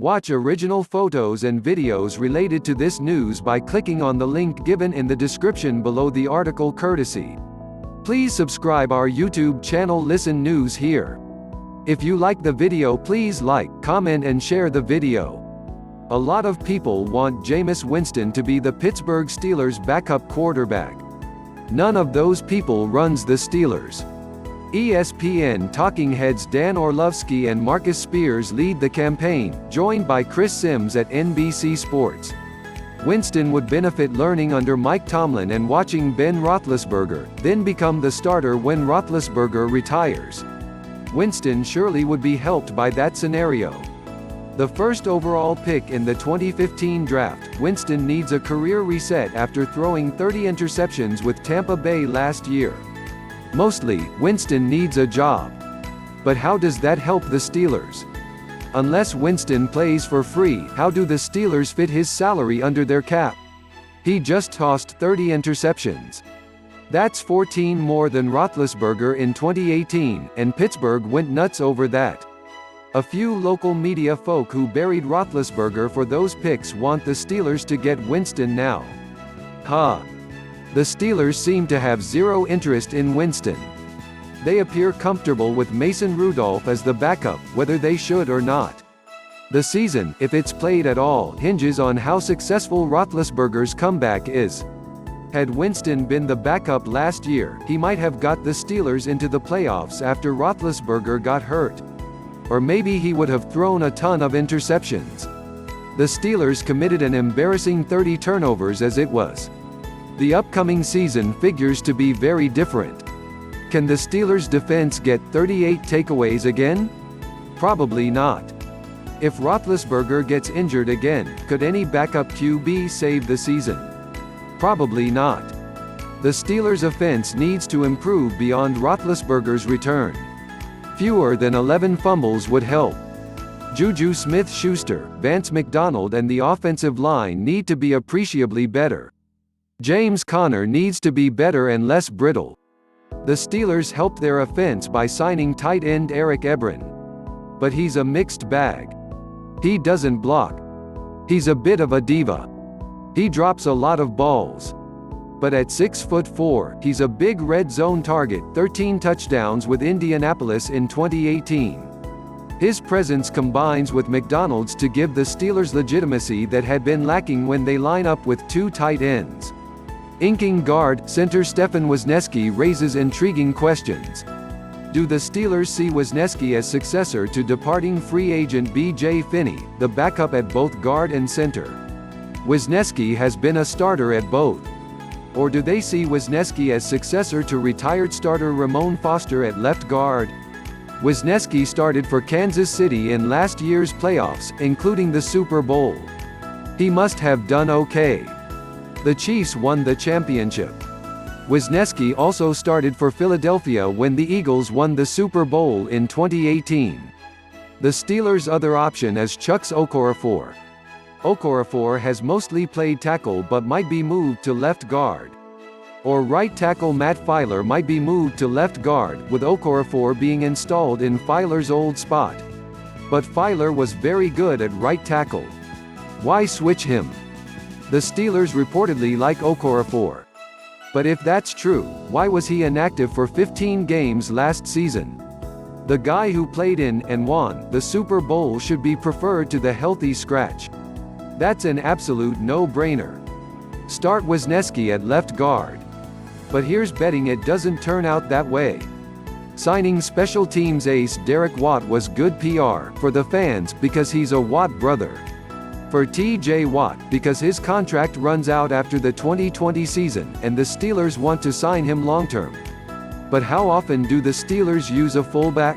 Watch original photos and videos related to this news by clicking on the link given in the description below the article courtesy. Please subscribe our YouTube channel Listen News here. If you like the video, please like, comment and share the video. A lot of people want Jameis Winston to be the Pittsburgh Steelers' backup quarterback. None of those people runs the Steelers. ESPN talking heads Dan Orlovsky and Marcus Spears lead the campaign, joined by Chris Sims at NBC Sports. Winston would benefit learning under Mike Tomlin and watching Ben Roethlisberger, then become the starter when Roethlisberger retires. Winston surely would be helped by that scenario. The first overall pick in the 2015 draft, Winston needs a career reset after throwing 30 interceptions with Tampa Bay last year. Mostly, Winston needs a job. But how does that help the Steelers? Unless Winston plays for free, how do the Steelers fit his salary under their cap? He just tossed 30 interceptions. That's 14 more than Roethlisberger in 2018, and Pittsburgh went nuts over that. A few local media folk who buried Roethlisberger for those picks want the Steelers to get Winston now. The Steelers seem to have zero interest in Winston. They appear comfortable with Mason Rudolph as the backup, whether they should or not. The season, if it's played at all, hinges on how successful Roethlisberger's comeback is. Had Winston been the backup last year, he might have got the Steelers into the playoffs after Roethlisberger got hurt. Or maybe he would have thrown a ton of interceptions. The Steelers committed an embarrassing 30 turnovers as it was. The upcoming season figures to be very different. Can the Steelers' defense get 38 takeaways again? Probably not. If Roethlisberger gets injured again, could any backup QB save the season? Probably not. The Steelers' offense needs to improve beyond Roethlisberger's return. Fewer than 11 fumbles would help. Juju Smith-Schuster, Vance McDonald and the offensive line need to be appreciably better. James Conner needs to be better and less brittle. The Steelers helped their offense by signing tight end Eric Ebron. But he's a mixed bag. He doesn't block. He's a bit of a diva. He drops a lot of balls. But at 6'4", he's a big red zone target, 13 touchdowns with Indianapolis in 2018. His presence combines with McDonald's to give the Steelers legitimacy that had been lacking when they line up with two tight ends. Inking guard, center Stefan Wisniewski raises intriguing questions. Do the Steelers see Wisniewski as successor to departing free agent B.J. Finney, the backup at both guard and center? Wisniewski has been a starter at both. Or do they see Wisniewski as successor to retired starter Ramon Foster at left guard? Wisniewski started for Kansas City in last year's playoffs, including the Super Bowl. He must have done okay. The Chiefs won the championship. Wisniewski also started for Philadelphia when the Eagles won the Super Bowl in 2018. The Steelers' other option is Chuks Okorafor. Okorafor has mostly played tackle but might be moved to left guard. Or right tackle Matt Feiler might be moved to left guard, with Okorafor being installed in Feiler's old spot. But Feiler was very good at right tackle. Why switch him? The Steelers reportedly like Okorafor. But if that's true, why was he inactive for 15 games last season? The guy who played in and won the Super Bowl should be preferred to the healthy scratch. That's an absolute no-brainer. Start Wisniewski at left guard. But here's betting it doesn't turn out that way. Signing special teams ace Derek Watt was good PR for the fans because he's a Watt brother. For T.J. Watt, because his contract runs out after the 2020 season, and the Steelers want to sign him long-term. But how often do the Steelers use a fullback?